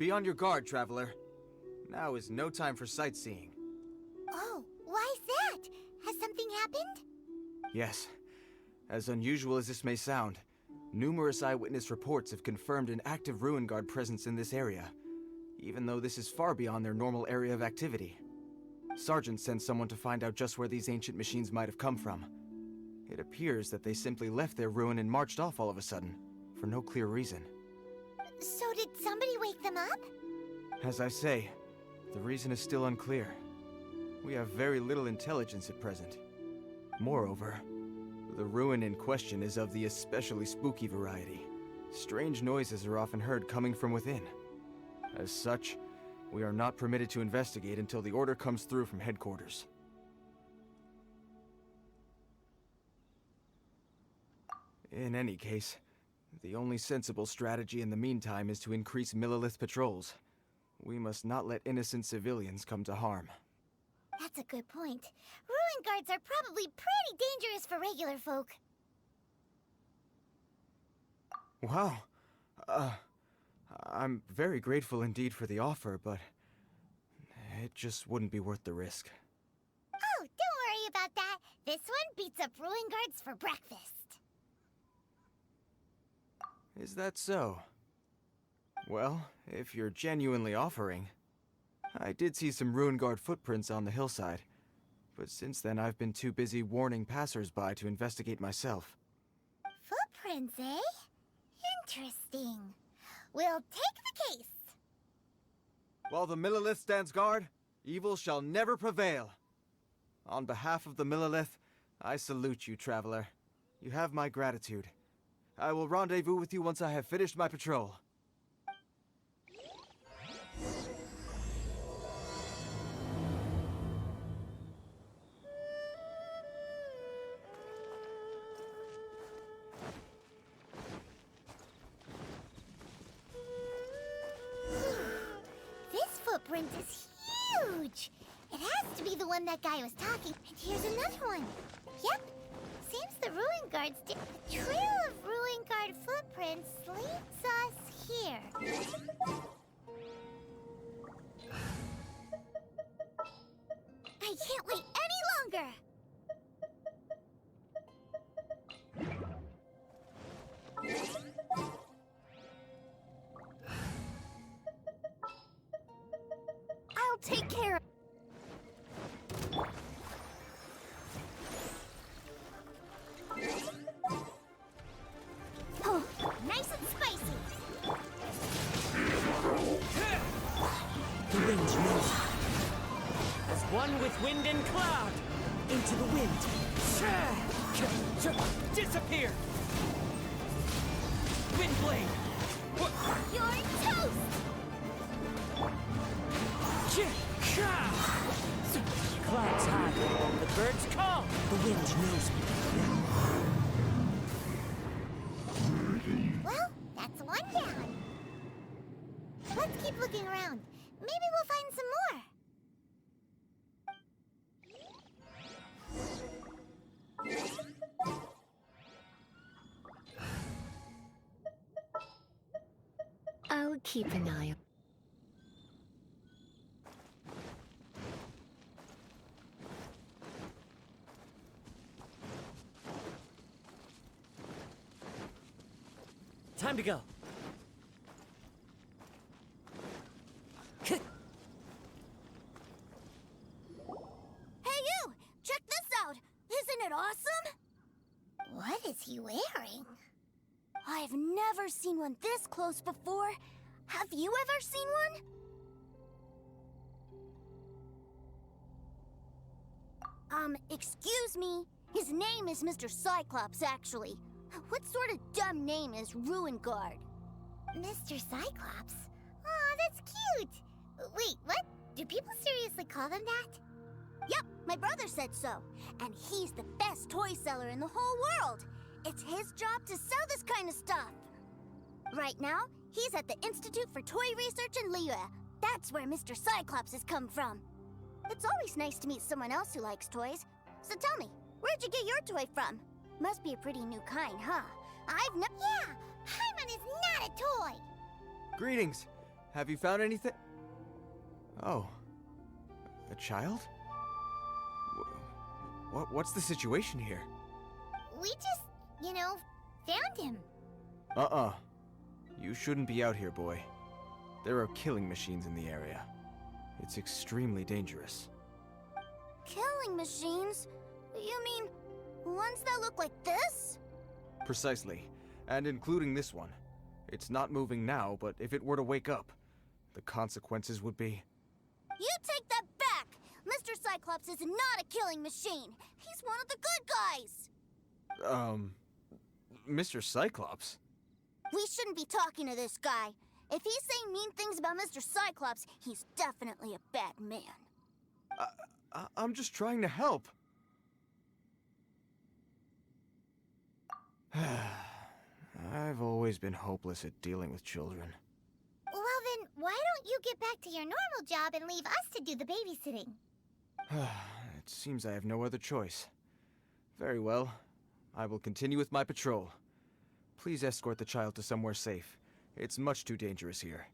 Be on your guard, traveler. Now is no time for sightseeing. Oh, why's that? Has something happened? Yes. As unusual as this may sound, numerous eyewitness reports have confirmed an active Ruin Guard presence in this area, even though this is far beyond their normal area of activity. Sergeant sent someone to find out just where these ancient machines might have come from. It appears that they simply left their ruin and marched off all of a sudden, for no clear reason. So did somebody wake them up? As I say, the reason is still unclear. We have very little intelligence at present. Moreover, the ruin in question is of the especially spooky variety. Strange noises are often heard coming from within. As such, we are not permitted to investigate until the order comes through from headquarters. In any case, the only sensible strategy in the meantime is to increase Millilith patrols. We must not let innocent civilians come to harm. That's a good point. Ruin guards are probably pretty dangerous for regular folk. Wow. I'm very grateful indeed for the offer, but it just wouldn't be worth the risk. Oh, don't worry about that. This one beats up Ruin guards for breakfast. Is that so? Well, if you're genuinely offering... I did see some Ruin Guard footprints on the hillside, but since then I've been too busy warning passers-by to investigate myself. Footprints, eh? Interesting. We'll take the case. While the Millilith stands guard, evil shall never prevail. On behalf of the Millilith, I salute you, traveler. You have my gratitude. I will rendezvous with you once I have finished my patrol. This footprint is huge! It has to be the one that guy was talking. And here's another one. Yep. Seems the Ruin Guards did. The trail of Ruin Guard footprints leads us here. I can't wait any longer! I'll take care of... Oh, nice and spicy! The wind moves. As one with wind and cloud. Into the wind. Disappear! Windblade! You're toast! Clouds high, the birds call. The wind knows me. Well, that's one down. Let's keep looking around. Maybe we'll find some more. I'll keep an eye on. Time to go. Hey you! Check this out! Isn't it awesome? What is he wearing? I've never seen one this close before. Have you ever seen one? Excuse me. His name is Mr. Cyclops, actually. What sort of dumb name is Ruin Guard? Mr. Cyclops? Aw, that's cute! Wait, what? Do people seriously call them that? Yep, my brother said so. And he's the best toy seller in the whole world. It's his job to sell this kind of stuff. Right now, he's at the Institute for Toy Research in Liyue. That's where Mr. Cyclops has come from. It's always nice to meet someone else who likes toys. So tell me, where'd you get your toy from? Must be a pretty new kind, huh? I've never... Yeah, Paimon is not a toy! Greetings! Have you found anything? Oh. A child? What's the situation here? We just, found him. Uh-uh. You shouldn't be out here, boy. There are killing machines in the area. It's extremely dangerous. Killing machines? You mean ones that look like this? Precisely. And including this one. It's not moving now, but if it were to wake up, the consequences would be... You take that back! Mr. Cyclops is not a killing machine. He's one of the good guys. Mr. Cyclops? We shouldn't be talking to this guy. If he's saying mean things about Mr. Cyclops, he's definitely a bad man. I'm just trying to help. I've always been hopeless at dealing with children. Well then, why don't you get back to your normal job and leave us to do the babysitting? It seems I have no other choice. Very well. I will continue with my patrol. Please escort the child to somewhere safe. It's much too dangerous here.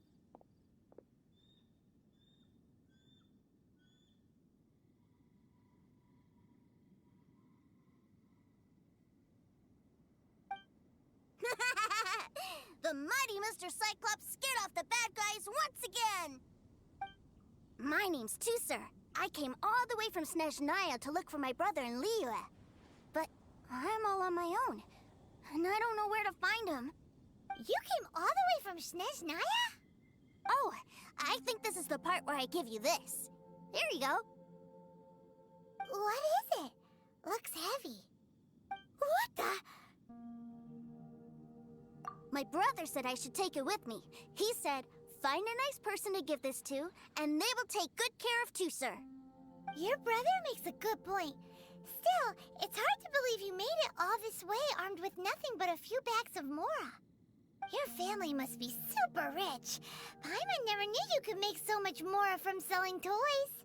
The mighty Mr. Cyclops scared off the bad guys once again! My name's Tusser. I came all the way from Snezhnaya to look for my brother in Liyue. But I'm all on my own, and I don't know where to find him. You came all the way from Snezhnaya? Oh, I think this is the part where I give you this. Here you go. What is it? Looks heavy. What the? My brother said I should take it with me. He said, find a nice person to give this to, and they will take good care of Tusser. Your brother makes a good point. Still, it's hard to believe you made it all this way armed with nothing but a few bags of Mora. Your family must be super rich. Paimon never knew you could make so much Mora from selling toys.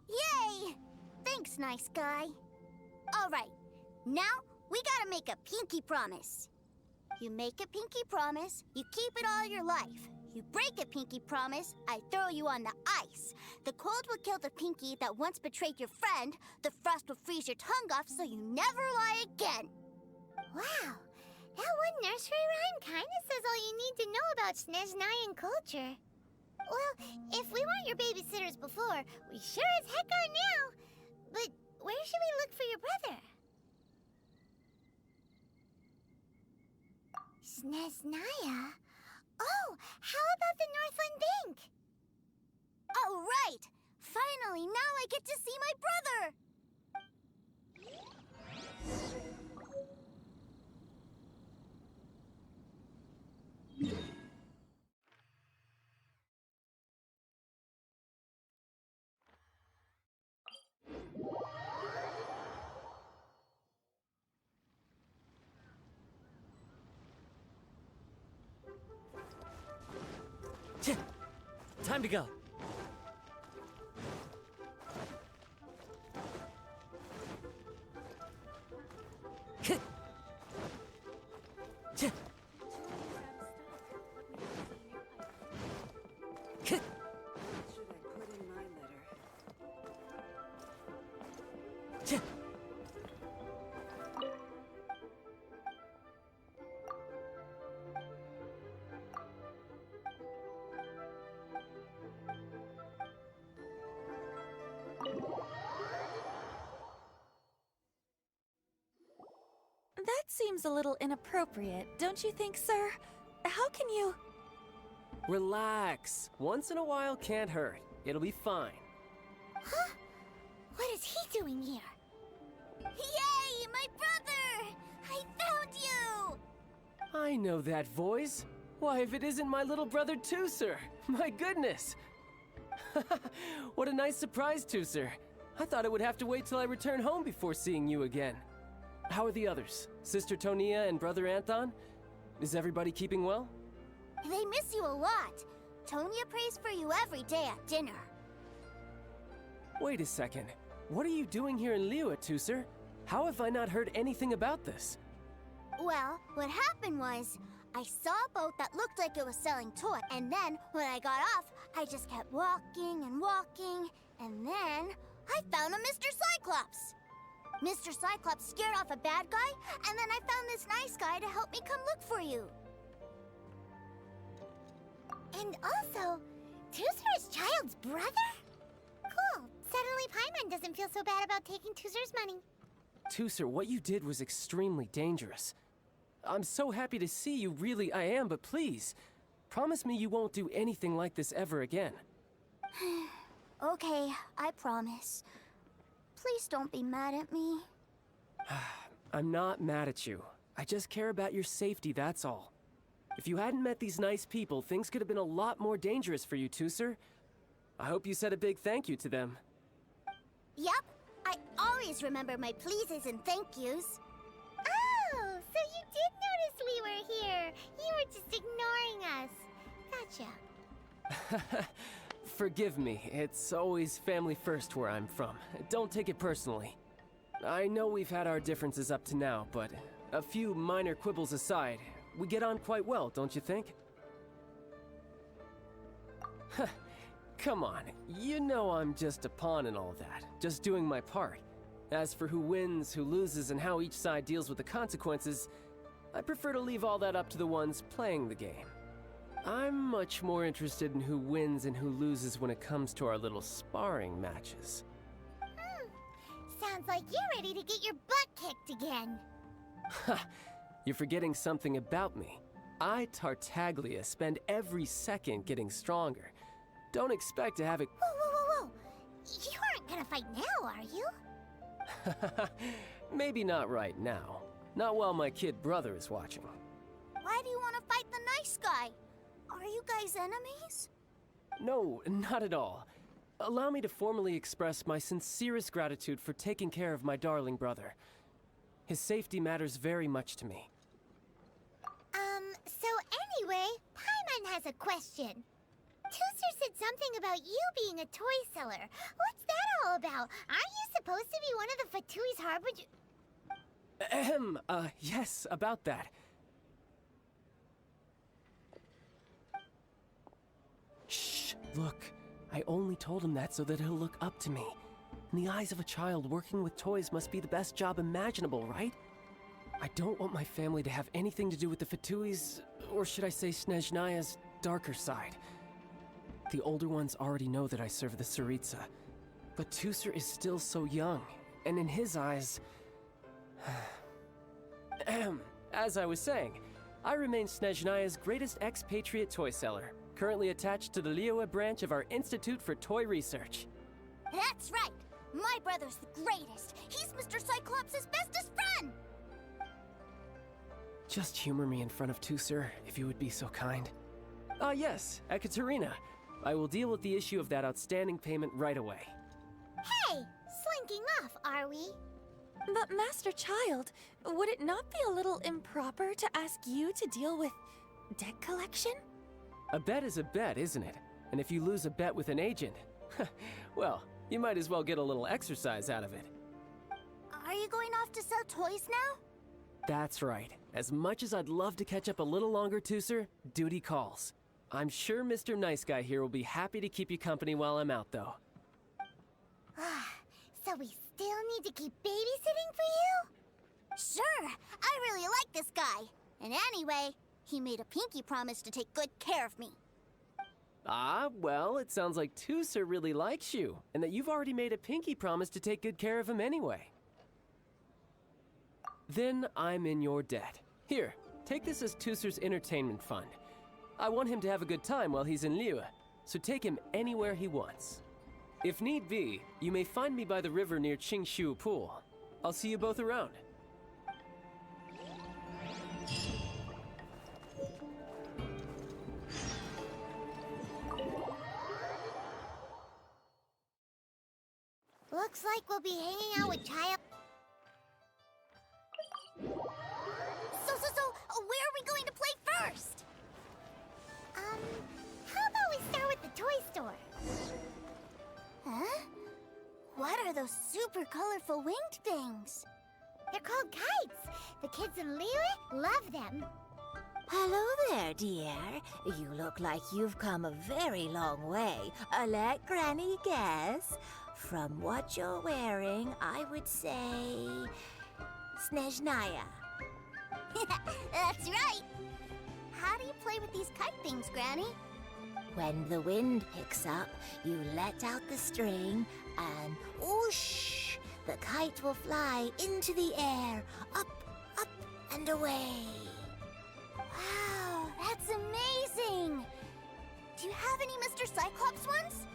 Yay! Thanks, nice guy. All right, now we gotta make a pinky promise. You make a pinky promise, you keep it all your life. You break a pinky promise, I throw you on the ice. The cold will kill the pinky that once betrayed your friend. The frost will freeze your tongue off so you never lie again. Wow, that one nursery rhyme kinda says all you need to know about Snezhnayan culture. Well, if we weren't your babysitters before, we sure as heck are now. But where should we look for your brother? Snezhnaya? Oh, how about the Northland Bank? Oh, right! Finally, now I get to see my brother! Time to go. That seems a little inappropriate, don't you think, sir? How can you... Relax. Once in a while can't hurt. It'll be fine. Huh? What is he doing here? Yay, my brother! I found you! I know that voice. Why, if it isn't my little brother Tusser! My goodness! What a nice surprise, Tusser. I thought I would have to wait till I return home before seeing you again. How are the others? Sister Tonia and Brother Anthon? Is everybody keeping well? They miss you a lot. Tonia prays for you every day at dinner. Wait a second. What are you doing here in Liyue, Tusser? How have I not heard anything about this? Well, what happened was, I saw a boat that looked like it was selling toys, and then when I got off, I just kept walking and walking, and then I found a Mr. Cyclops. Mr. Cyclops scared off a bad guy, and then I found this nice guy to help me come look for you. And also, Tooser is Child's brother? Cool. Suddenly Paimon doesn't feel so bad about taking Tooser's money. Tooser, what you did was extremely dangerous. I'm so happy to see you, really I am, but please, promise me you won't do anything like this ever again. Okay, I promise. Please don't be mad at me. I'm not mad at you. I just care about your safety, that's all. If you hadn't met these nice people, things could have been a lot more dangerous for you, Tooser. I hope you said a big thank you to them. Yep, I always remember my pleases and thank yous. Oh, so you did notice we were here. You were just ignoring us. Gotcha. Forgive me, it's always family first where I'm from. Don't take it personally. I know we've had our differences up to now, but a few minor quibbles aside, we get on quite well, don't you think? Come on, you know I'm just a pawn in all that, just doing my part. As for who wins, who loses, and how each side deals with the consequences, I prefer to leave all that up to the ones playing the game. I'm much more interested in who wins and who loses when it comes to our little sparring matches. Sounds like you're ready to get your butt kicked again. Ha! You're forgetting something about me. I, Tartaglia, spend every second getting stronger. Don't expect to have it— Whoa. You aren't gonna fight now, are you? Maybe not right now. Not while my kid brother is watching. Why do you want to fight the nice guy? Are you guys enemies? No, not at all. Allow me to formally express my sincerest gratitude for taking care of my darling brother. His safety matters very much to me. So anyway, Paimon has a question. Tooser said something about you being a toy seller. What's that all about? Aren't you supposed to be one of the Fatui's harbinger— Yes, about that. Shh, look. I only told him that so that he'll look up to me. In the eyes of a child, working with toys must be the best job imaginable, right? I don't want my family to have anything to do with the Fatui's, or should I say Snezhnaya's, darker side. The older ones already know that I serve the Tsaritsa, but Tooser is still so young, and in his eyes— As I was saying, I remain Snezhnaya's greatest expatriate toy seller, currently attached to the Liyue branch of our Institute for Toy Research. That's right! My brother's the greatest! He's Mr. Cyclops' bestest friend! Just humor me in front of Tooser, if you would be so kind. Yes, Ekaterina. I will deal with the issue of that outstanding payment right away. Hey! Slinking off, are we? But Master Child, would it not be a little improper to ask you to deal with debt collection? A bet is a bet, isn't it? And if you lose a bet with an agent, well, you might as well get a little exercise out of it. Are you going off to sell toys now? That's right. As much as I'd love to catch up a little longer, Tooser, duty calls. I'm sure Mr. Nice Guy here will be happy to keep you company while I'm out, though. So we still need to keep babysitting for you? Sure, I really like this guy. And anyway, he made a pinky promise to take good care of me. Well, it sounds like Tooser really likes you, and that you've already made a pinky promise to take good care of him anyway. Then I'm in your debt. Here, take this as Tooser's entertainment fund. I want him to have a good time while he's in Liyue, so take him anywhere he wants. If need be, you may find me by the river near Qingshu Pool. I'll see you both around. Looks like we'll be hanging out with Child. So, where are we going to play first? How about we start with the toy store? Huh? What are those super colorful winged things? They're called kites. The kids in Liyue love them. Hello there, dear. You look like you've come a very long way. Let Granny guess. From what you're wearing, I would say... Snezhnaya. That's right. How do you play with these kite things, Granny? When the wind picks up, you let out the string, and whoosh! The kite will fly into the air, up, up, and away. Wow, that's amazing! Do you have any Mr. Cyclops ones?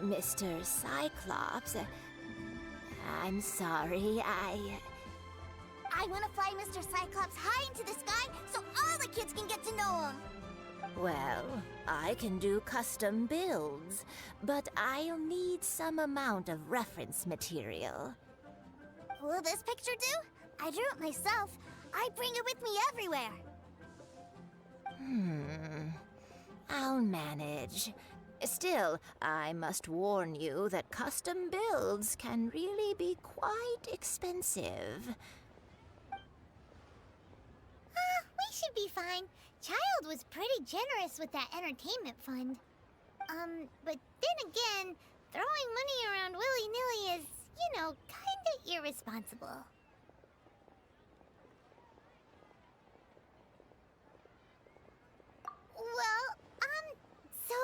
Mr. Cyclops? I'm sorry, I want to fly Mr. Cyclops high into the sky so all the kids can get to know him. Well, I can do custom builds, but I'll need some amount of reference material. Will this picture do? I drew it myself. I bring it with me everywhere. I'll manage. Still, I must warn you that custom builds can really be quite expensive. We should be fine. Child was pretty generous with that entertainment fund. But then again, throwing money around willy-nilly is, kinda irresponsible. Well, so,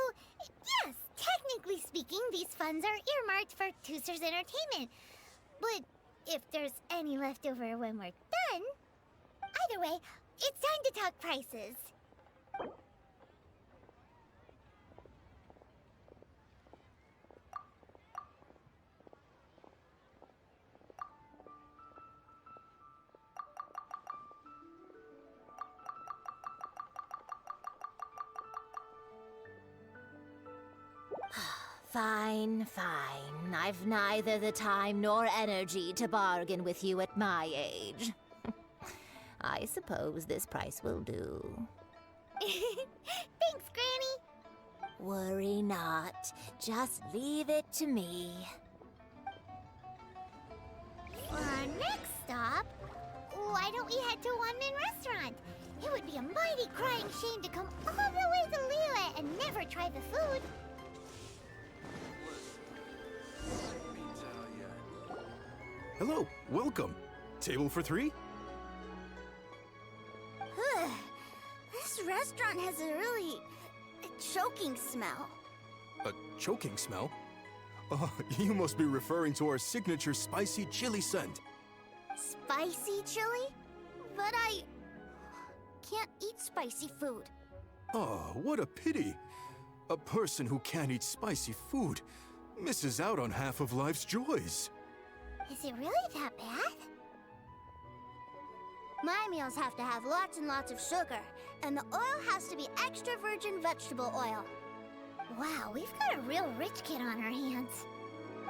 yes, technically speaking, these funds are earmarked for Tooser's entertainment. But if there's any left over when we're done, either way, it's time to talk prices. Fine. I've neither the time nor energy to bargain with you at my age. I suppose this price will do. Thanks, Granny. Worry not. Just leave it to me. For our next stop, why don't we head to One Min Restaurant? It would be a mighty crying shame to come all the way to Liyue and never try the food. Hello, welcome. Table for 3? This restaurant has a really choking smell. A choking smell? Oh, you must be referring to our signature spicy chili scent. Spicy chili? But I can't eat spicy food. Oh, what a pity. A person who can't eat spicy food misses out on half of life's joys. Is it really that bad? My meals have to have lots and lots of sugar, and the oil has to be extra virgin vegetable oil. Wow, we've got a real rich kid on our hands.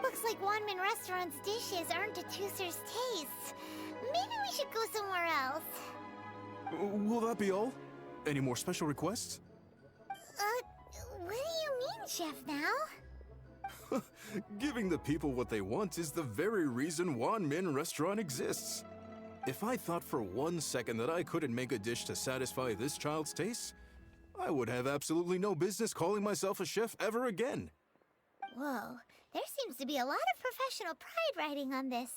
Looks like One Min Restaurant's dishes aren't to Tooser's taste. Maybe we should go somewhere else. Will that be all? Any more special requests? What do you mean, Chef Now? Giving the people what they want is the very reason One Min Restaurant exists. If I thought for 1 second that I couldn't make a dish to satisfy this child's taste, I would have absolutely no business calling myself a chef ever again. Whoa, there seems to be a lot of professional pride riding on this.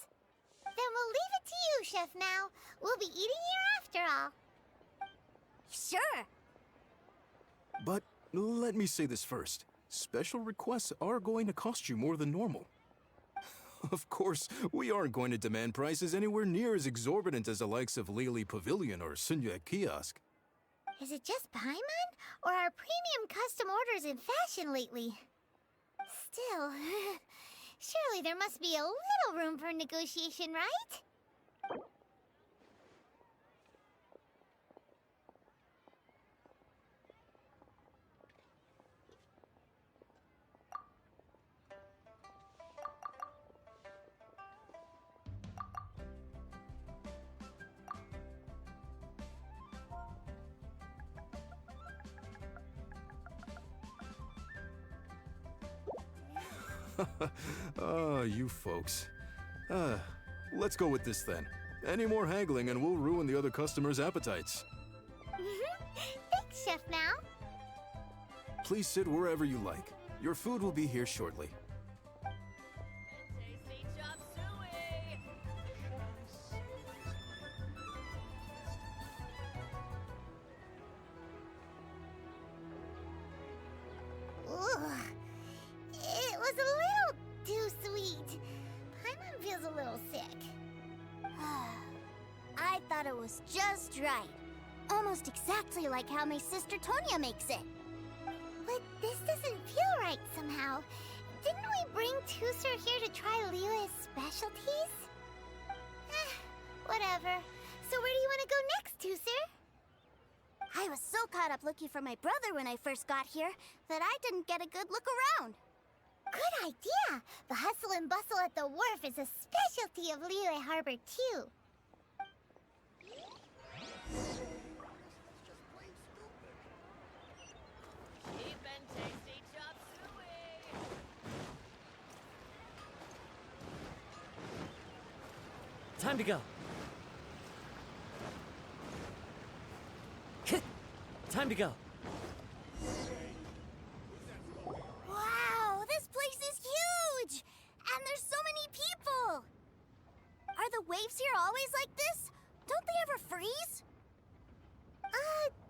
Then we'll leave it to you, Chef Now. We'll be eating here after all. Sure. But let me say this first. Special requests are going to cost you more than normal. Of course, we aren't going to demand prices anywhere near as exorbitant as the likes of Lily Pavilion or Sunya Kiosk. Is it just Paimon, or are premium custom orders in fashion lately? Still, surely there must be a little room for negotiation, right? You folks. Let's go with this then. Any more haggling and we'll ruin the other customers' appetites. now. Please sit wherever you like. Your food will be here shortly. Ooh, it was a little too sweet. Paimon feels a little sick. I thought it was just right. Almost exactly like how my sister Tonya makes it. But this doesn't feel right somehow. Didn't we bring Tusser here to try Liyue's specialties? Whatever. So where do you want to go next, Tusser? I was so caught up looking for my brother when I first got here that I didn't get a good look around. Good idea! The hustle and bustle at the wharf is a specialty of Liyue Harbor, too. Time to go. Time to go. Wow, this place is huge! And there's so many people! Are the waves here always like this? Don't they ever freeze?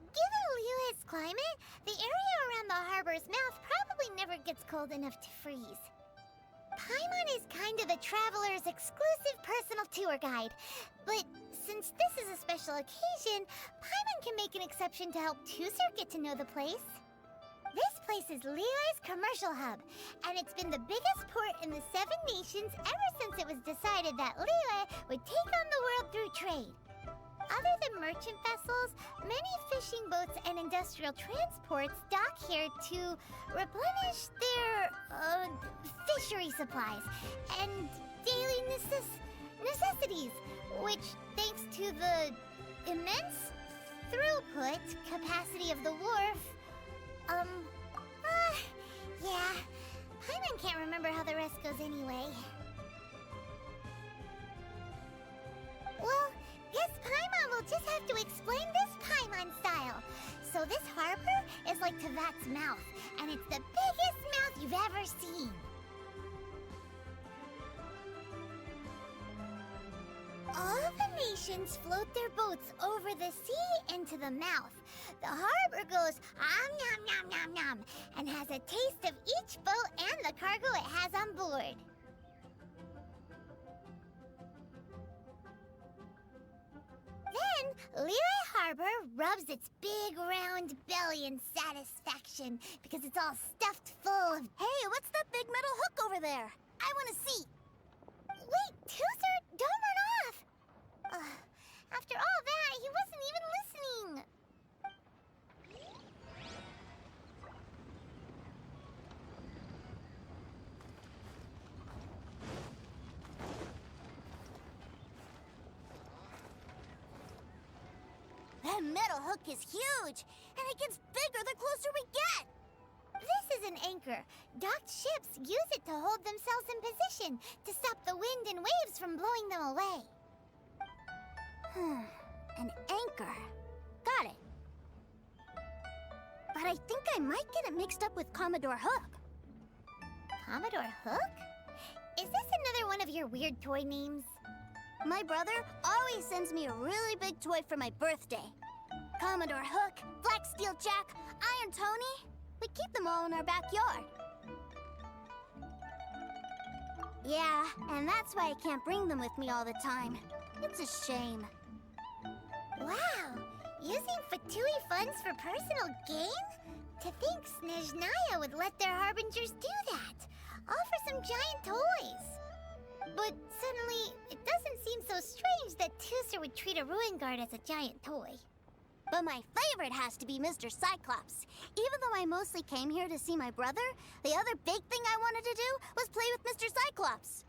Given Liyue's climate, the area around the harbor's mouth probably never gets cold enough to freeze. Paimon is kind of the traveler's exclusive personal tour guide, but since this is a special occasion, Paimon can make an exception to help Tusser get to know the place. This place is Liyue's commercial hub, and it's been the biggest port in the Seven Nations ever since it was decided that Liyue would take on the world through trade. Other than merchant vessels, many fishing boats and industrial transports dock here to replenish their, fishery supplies and daily necessities, which, thanks to the immense throughput capacity of the wharf, yeah, Paimon can't remember how the rest goes anyway. Well, guess Paimon will just have to explain this Paimon style. So this harbor is like Teyvat's mouth, and it's the biggest mouth you've ever seen. All the nations float their boats over the sea into the mouth. The harbor goes nom nom nom nom and has a taste of each boat and the cargo it has on board. Then, Liyue Harbor rubs its big round belly in satisfaction because it's all stuffed full of... Hey, what's that big metal hook over there? I want to see. Wait, Tusser, don't run off! After all that, he wasn't even listening. That metal hook is huge, and it gets bigger the closer we get. This is an anchor. Docked ships use it to hold themselves in position to stop the wind and waves from blowing them away. An anchor. Got it. But I think I might get it mixed up with Commodore Hook. Commodore Hook? Is this another one of your weird toy names? My brother always sends me a really big toy for my birthday. Commodore Hook, Black Steel Jack, Iron Tony. We keep them all in our backyard. Yeah, and that's why I can't bring them with me all the time. It's a shame. Wow! Using Fatui funds for personal gain? To think Snezhnaya would let their harbingers do that. All for some giant toys. But suddenly, it doesn't seem so strange that Tusser would treat a ruin guard as a giant toy. But my favorite has to be Mr. Cyclops. Even though I mostly came here to see my brother, the other big thing I wanted to do was play with Mr. Cyclops.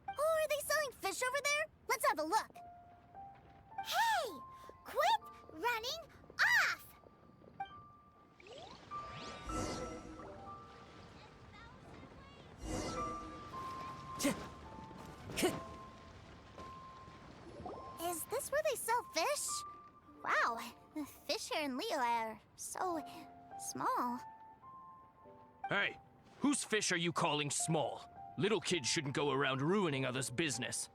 Oh, are they selling fish over there? Let's have a look. Hey! Quit running off! Is this where they sell fish? Wow, the fish here in Liyue are so small. Hey, whose fish are you calling small? Little kids shouldn't go around ruining others' business.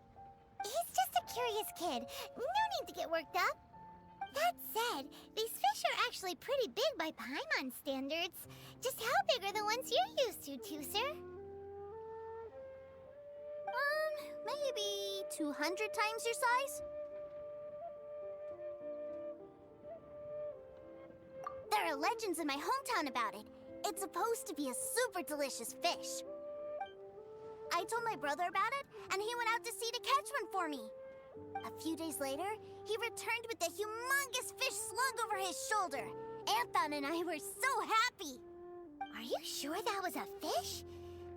He's just a curious kid. No need to get worked up. That said, these fish are actually pretty big by Paimon standards. Just how big are the ones you're used to, Tooser? Maybe 200 times your size? There are legends in my hometown about it. It's supposed to be a super delicious fish. I told my brother about it, and he went out to sea to catch one for me. A few days later, he returned with a humongous fish slung over his shoulder. Anthon and I were so happy. Are you sure that was a fish?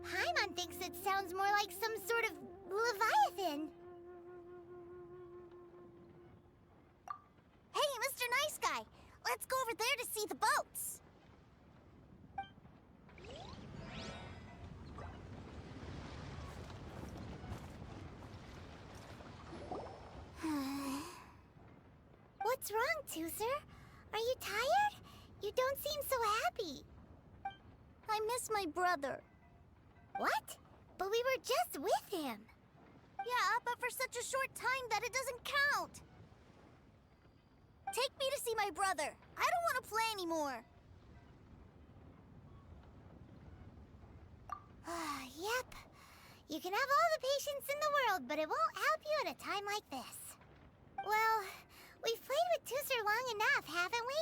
Paimon thinks it sounds more like some sort of leviathan. Hey, Mr. Nice Guy, let's go over there to see the boats. What's wrong, Tooser? Are you tired? You don't seem so happy. I miss my brother. What? But we were just with him. Yeah, but for such a short time that it doesn't count. Take me to see my brother. I don't want to play anymore. Yep. You can have all the patience in the world, but it won't help you at a time like this. Well, we've played with Tooser long enough, haven't we?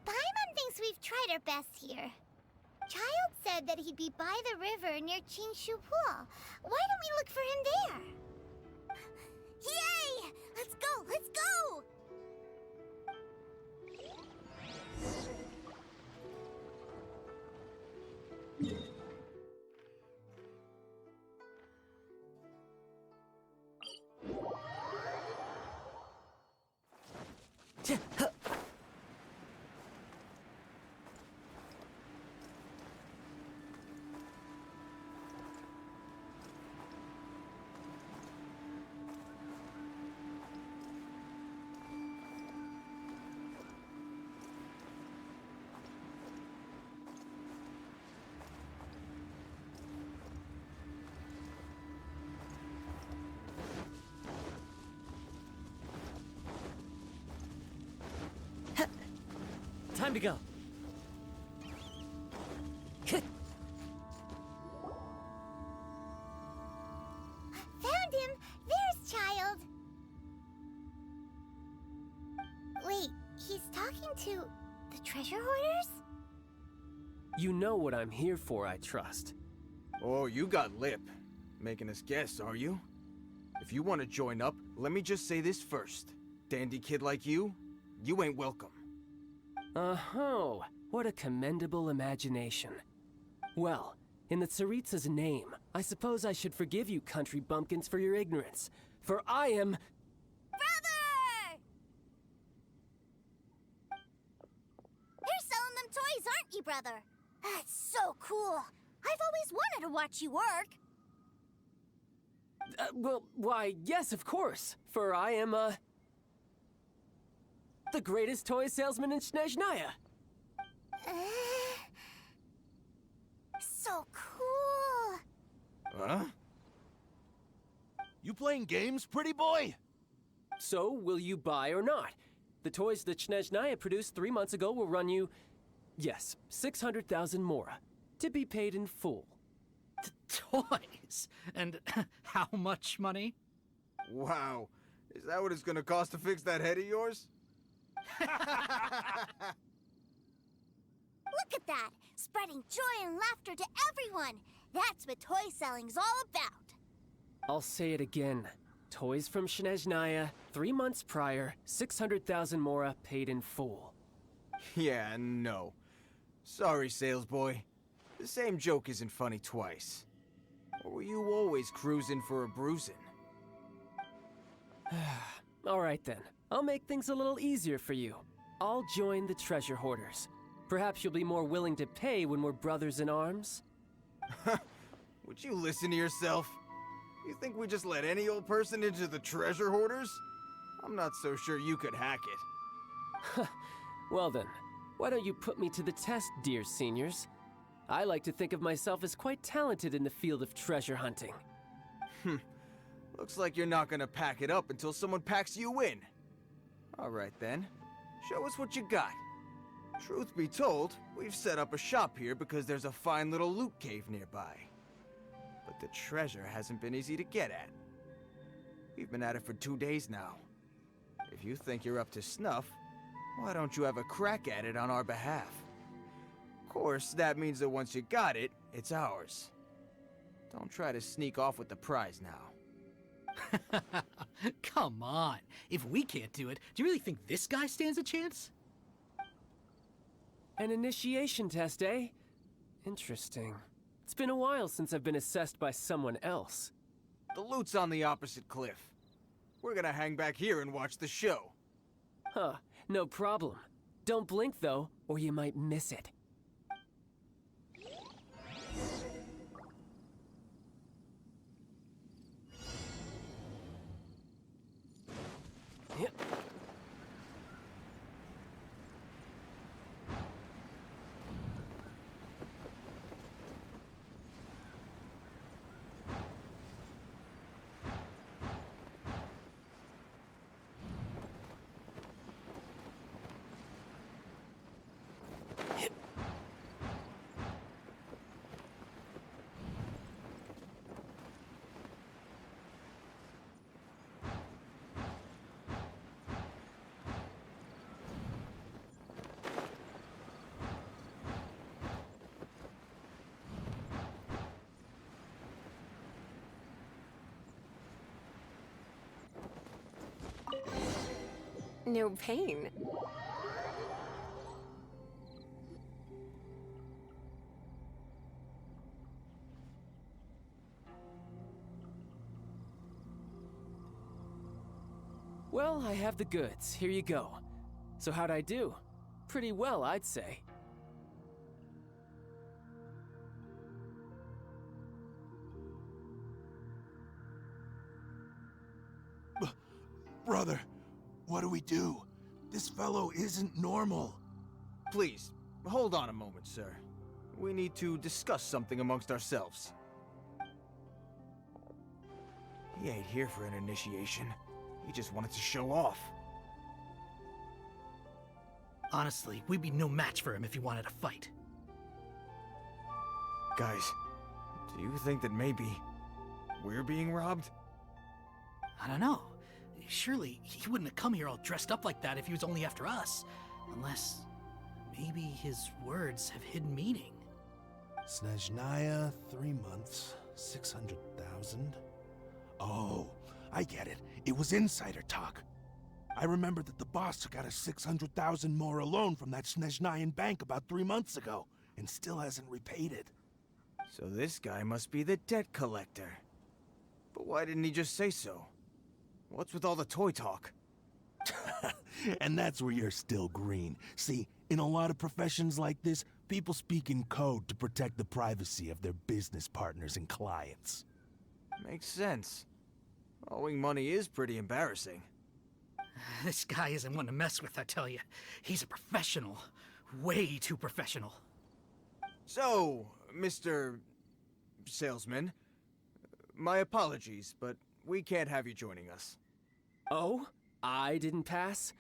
Paimon thinks we've tried our best here. Child said that he'd be by the river near Qingshu Pool. Why don't we look for him there? Yay! Let's go! Let's go! Time to go. Found him! There's Child! Wait, he's talking to the treasure hoarders? You know what I'm here for, I trust. Oh, you got lip. Making us guess, are you? If you want to join up, let me just say this first. Dandy kid like you ain't welcome. Oh, what a commendable imagination. Well, in the Tsaritsa's name, I suppose I should forgive you country bumpkins for your ignorance. For I am... Brother! You're selling them toys, aren't you, brother? That's so cool. I've always wanted to watch you work. Well, why, yes, of course. For I am, the greatest toy salesman in Snezhnaya. So cool. Huh? You playing games, pretty boy? So, will you buy or not? The toys that Snezhnaya produced 3 months ago will run you, yes, 600,000 mora, to be paid in full. Toys? And how much money? Wow. Is that what it's gonna cost to fix that head of yours? Look at that! Spreading joy and laughter to everyone! That's what toy selling's all about! I'll say it again. Toys from Snezhnaya, 3 months prior, 600,000 mora paid in full. Yeah, no. Sorry, salesboy. The same joke isn't funny twice. Or were you always cruising for a bruising? All right then. I'll make things a little easier for you. I'll join the treasure hoarders. Perhaps you'll be more willing to pay when we're brothers in arms? Would you listen to yourself? You think we just let any old person into the treasure hoarders? I'm not so sure you could hack it. Well then, Why don't you put me to the test, dear seniors? I like to think of myself as quite talented in the field of treasure hunting. Looks like you're not gonna pack it up until someone packs you in. Alright then, show us what you got. Truth be told, we've set up a shop here because there's a fine little loot cave nearby. But the treasure hasn't been easy to get at. We've been at it for 2 days now. If you think you're up to snuff, why don't you have a crack at it on our behalf? Of course, that means that once you got it, it's ours. Don't try to sneak off with the prize now. Come on. If we can't do it, do you really think this guy stands a chance? An initiation test, eh? Interesting. It's been a while since I've been assessed by someone else. The loot's on the opposite cliff. We're gonna hang back here and watch the show. Huh, no problem. Don't blink though, or you might miss it. Yep. No pain. Well, I have the goods. Here you go. So how'd I do? Pretty well, I'd say. Brother, what do we do? This fellow isn't normal. Please, hold on a moment, sir. We need to discuss something amongst ourselves. He ain't here for an initiation. He just wanted to show off. Honestly, we'd be no match for him if he wanted to fight. Guys, do you think that maybe we're being robbed? I don't know. Surely he wouldn't have come here all dressed up like that if he was only after us. Unless maybe his words have hidden meaning. Snezhnaya, 3 months, 600,000. Oh, I get it. It was insider talk. I remember that the boss took out a 600,000 more loan from that Snezhnayan bank about 3 months ago, and still hasn't repaid it. So this guy must be the debt collector. But why didn't he just say so? What's with all the toy talk? And that's where you're still green. See, in a lot of professions like this, people speak in code to protect the privacy of their business partners and clients. Makes sense. Owing money is pretty embarrassing. This guy isn't one to mess with, I tell you. He's a professional. Way too professional. So, Mr. Salesman, my apologies, but we can't have you joining us. Oh? I didn't pass?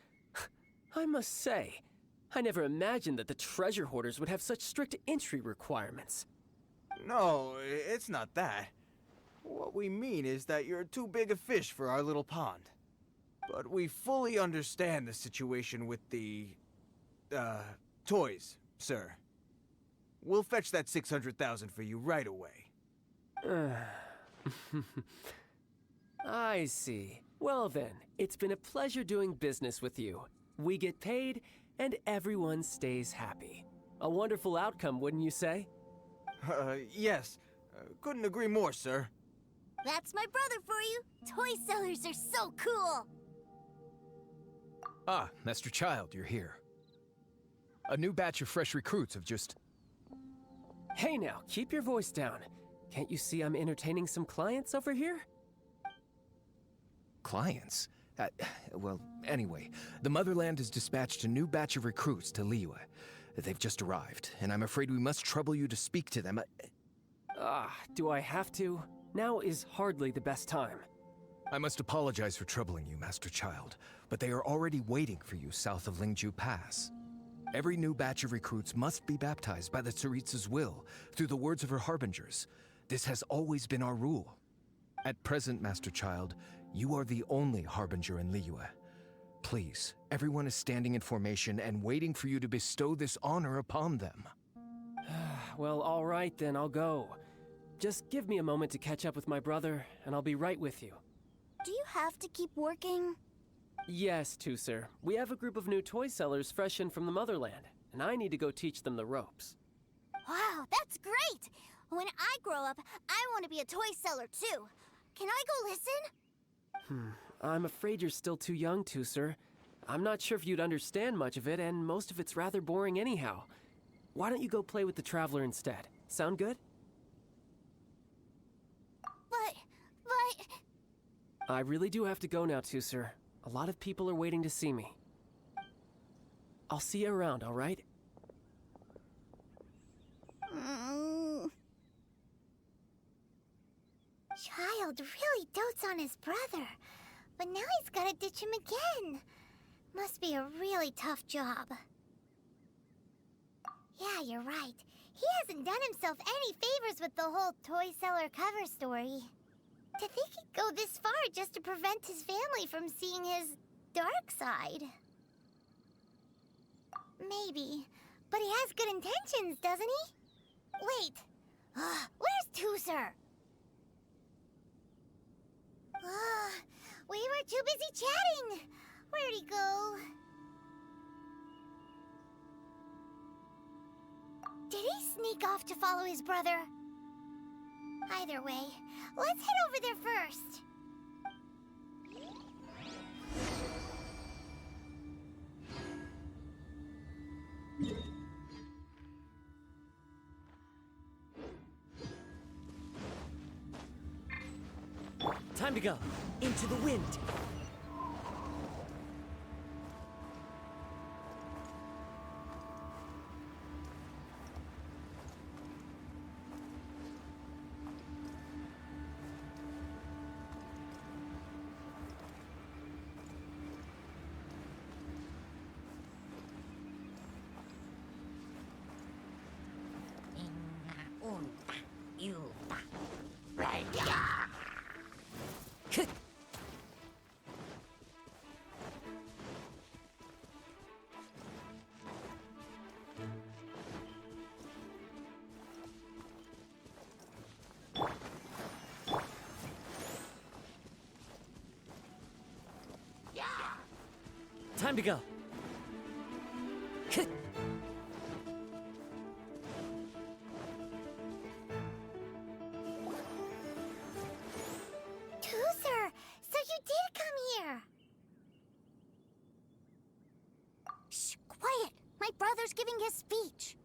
I must say, I never imagined that the treasure hoarders would have such strict entry requirements. No, it's not that. What we mean is that you're too big a fish for our little pond. But we fully understand the situation with the, toys, sir. We'll fetch that 600,000 for you right away. I see. Well then, it's been a pleasure doing business with you. We get paid, and everyone stays happy. A wonderful outcome, wouldn't you say? Yes. Couldn't agree more, sir. That's my brother for you. Toy sellers are so cool. Ah, Master Child, you're here. A new batch of fresh recruits have just... Hey now, keep your voice down. Can't you see I'm entertaining some clients over here? Clients? Well, anyway, the Motherland has dispatched a new batch of recruits to Liyue. They've just arrived, and I'm afraid we must trouble you to speak to them. Do I have to? Now is hardly the best time. I must apologize for troubling you, Master Child, but they are already waiting for you south of Lingju Pass. Every new batch of recruits must be baptized by the Tsaritsa's will, through the words of her harbingers. This has always been our rule. At present, Master Child, you are the only harbinger in Liyue. Please, everyone is standing in formation and waiting for you to bestow this honor upon them. Well, all right then, I'll go. Just give me a moment to catch up with my brother, and I'll be right with you. Do you have to keep working? Yes, Tusser. We have a group of new toy sellers fresh in from the motherland, and I need to go teach them the ropes. Wow, that's great! When I grow up, I want to be a toy seller too. Can I go listen? I'm afraid you're still too young, Tusser. I'm not sure if you'd understand much of it, and most of it's rather boring anyhow. Why don't you go play with the Traveler instead? Sound good? But... I really do have to go now, Tusser. A lot of people are waiting to see me. I'll see you around, all right? Child really dotes on his brother, but now he's gotta ditch him again. Must be a really tough job. Yeah, you're right. He hasn't done himself any favors with the whole toy seller cover story. To think he'd go this far just to prevent his family from seeing his dark side. Maybe, but he has good intentions, doesn't he? Wait, where's Tusser? We were too busy chatting. Where'd he go? Did he sneak off to follow his brother? Either way, let's head over there first. Time to go. Into the wind. Time to go. Tusser, so you did come here. Shh, quiet. My brother's giving his speech.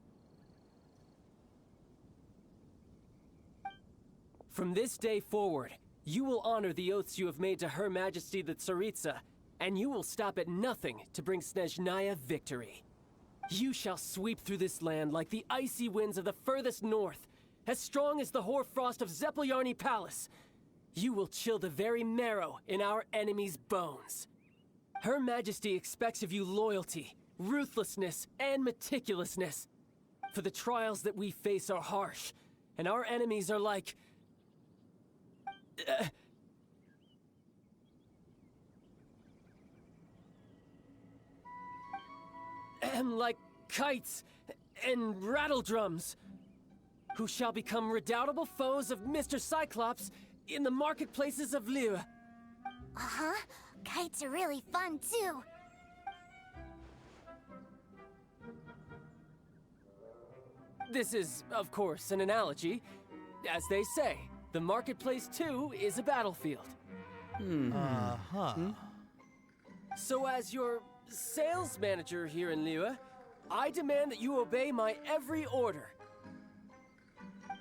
From this day forward, you will honor the oaths you have made to Her Majesty the Tsaritsa, and you will stop at nothing to bring Snezhnaya victory. You shall sweep through this land like the icy winds of the furthest north, as strong as the hoarfrost of Zepelyarny Palace. You will chill the very marrow in our enemies' bones. Her Majesty expects of you loyalty, ruthlessness, and meticulousness. For the trials that we face are harsh, and our enemies are like... like kites and rattledrums, who shall become redoubtable foes of Mr. Cyclops in the marketplaces of Liyue. Uh-huh. Kites are really fun, too. This is, of course, an analogy. As they say, the marketplace, too, is a battlefield. So as your sales manager here in Liyue, I demand that you obey my every order.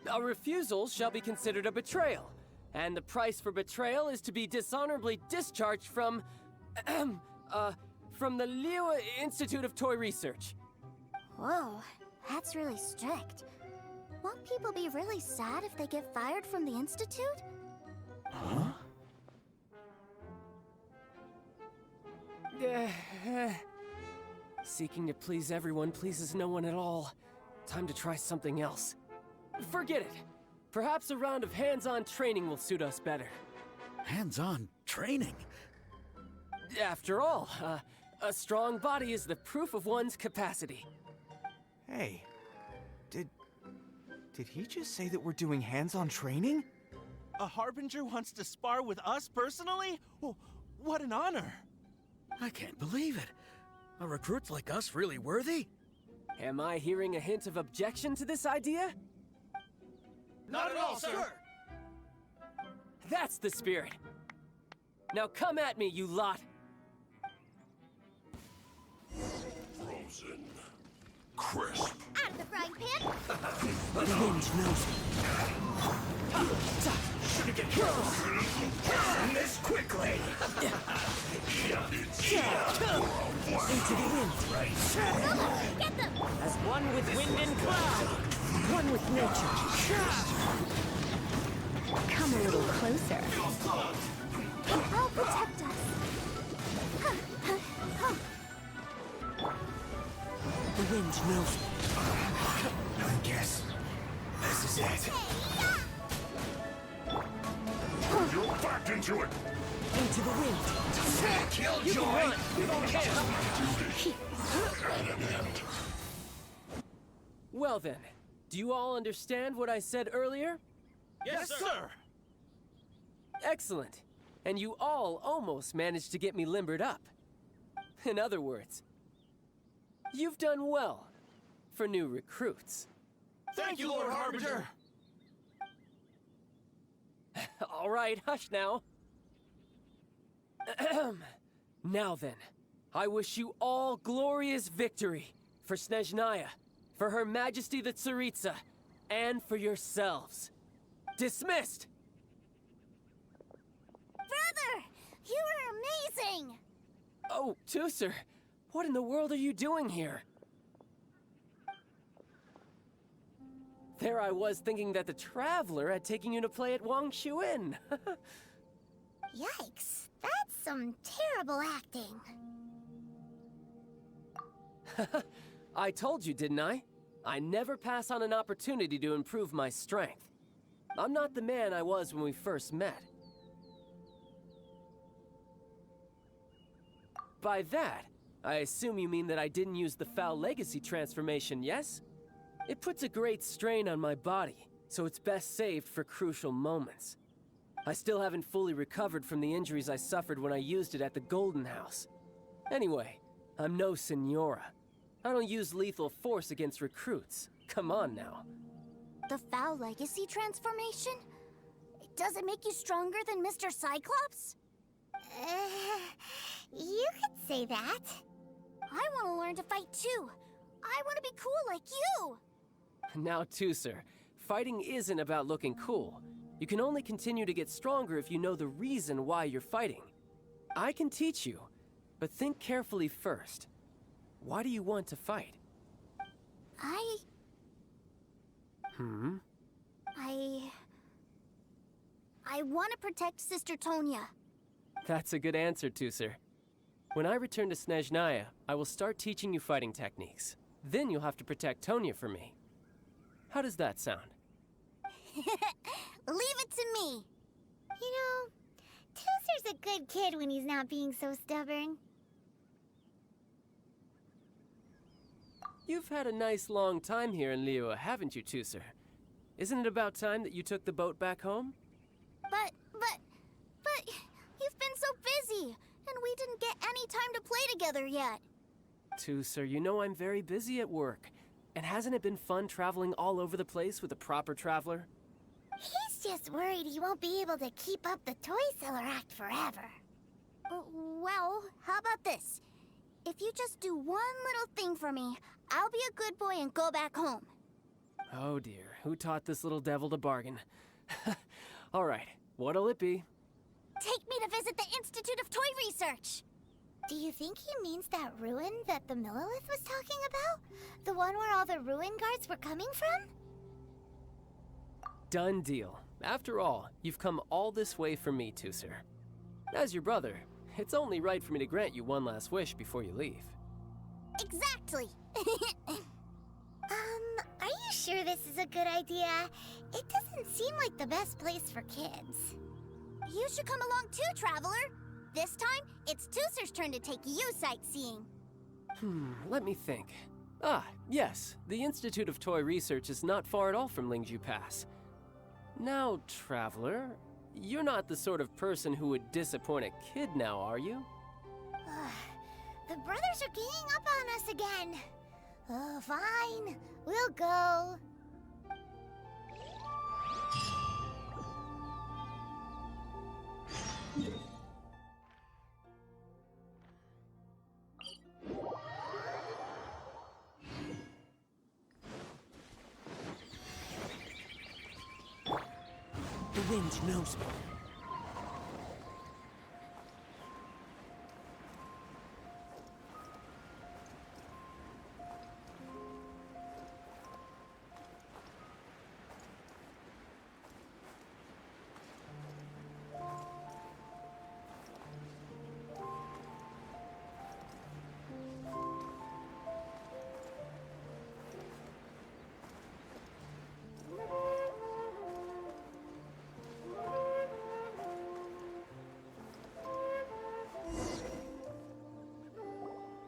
A refusal shall be considered a betrayal, and the price for betrayal is to be dishonorably discharged from the Liyue Institute of Toy Research. Whoa, that's really strict. Won't people be really sad if they get fired from the Institute? Huh? Seeking to please everyone pleases no one at all. Time to try something else. Forget it. Perhaps a round of hands-on training will suit us better. Hands-on training? After all, a strong body is the proof of one's capacity. Hey, did he just say that we're doing hands-on training? A Harbinger wants to spar with us personally? Oh, what an honor! I can't believe it. Are recruits like us really worthy? Am I hearing a hint of objection to this idea? Not at all, sir! That's the spirit. Now come at me, you lot. Frozen. Crisp. Out of the frying pan! The wind knows me. Should get this quickly. Into the wind. Get them! As one with wind and cloud. One with nature. Come a little closer. I'll protect us. The wind knows me. I guess this is it. You're back into it. Into the wind. Killjoy. Well then, do you all understand what I said earlier? Yes, sir! Excellent. And you all almost managed to get me limbered up. In other words, you've done well for new recruits. Thank you, Lord Harbinger! All right, hush now. Now then, I wish you all glorious victory for Snezhnaya, for Her Majesty the Tsaritsa, and for yourselves. Dismissed! Brother! You were amazing! Oh, Tooser, what in the world are you doing here? There I was thinking that the Traveler had taken you to play at Wang Shuin. Yikes, that's some terrible acting. I told you, didn't I? I never pass on an opportunity to improve my strength. I'm not the man I was when we first met. By that, I assume you mean that I didn't use the Foul Legacy transformation, yes? It puts a great strain on my body, so it's best saved for crucial moments. I still haven't fully recovered from the injuries I suffered when I used it at the Golden House. Anyway, I'm no Senora. I don't use lethal force against recruits. Come on now. The Foul Legacy transformation? Does it make you stronger than Mr. Cyclops? You could say that. I want to learn to fight too. I want to be cool like you. Now, Tooser, fighting isn't about looking cool. You can only continue to get stronger if you know the reason why you're fighting. I can teach you, but think carefully first. Why do you want to fight? I want to protect Sister Tonya. That's a good answer, Tooser. When I return to Snezhnaya, I will start teaching you fighting techniques. Then you'll have to protect Tonya for me. How does that sound? Leave it to me. You know, Tooser's a good kid when he's not being so stubborn. You've had a nice long time here in Liyue, haven't you, Tooser? Isn't it about time that you took the boat back home? But, you've been so busy, and we didn't get any time to play together yet. Tooser, you know I'm very busy at work. And hasn't it been fun traveling all over the place with a proper traveler? He's just worried he won't be able to keep up the toy seller act forever. Well, how about this? If you just do one little thing for me, I'll be a good boy and go back home. Oh dear, who taught this little devil to bargain? All right, what'll it be? Take me to visit the Institute of Toy Research. Do you think he means that ruin that the Millilith was talking about? The one where all the ruin guards were coming from? Done deal. After all, you've come all this way for me, Tusser. As your brother, it's only right for me to grant you one last wish before you leave. Exactly. Are you sure this is a good idea? It doesn't seem like the best place for kids. You should come along too, Traveler. This time, it's Tusser's turn to take you sightseeing. Let me think. Ah, yes, the Institute of Toy Research is not far at all from Lingju Pass. Now, Traveler, you're not the sort of person who would disappoint a kid now, are you? The brothers are ganging up on us again. Oh, fine. We'll go. The wind knows me.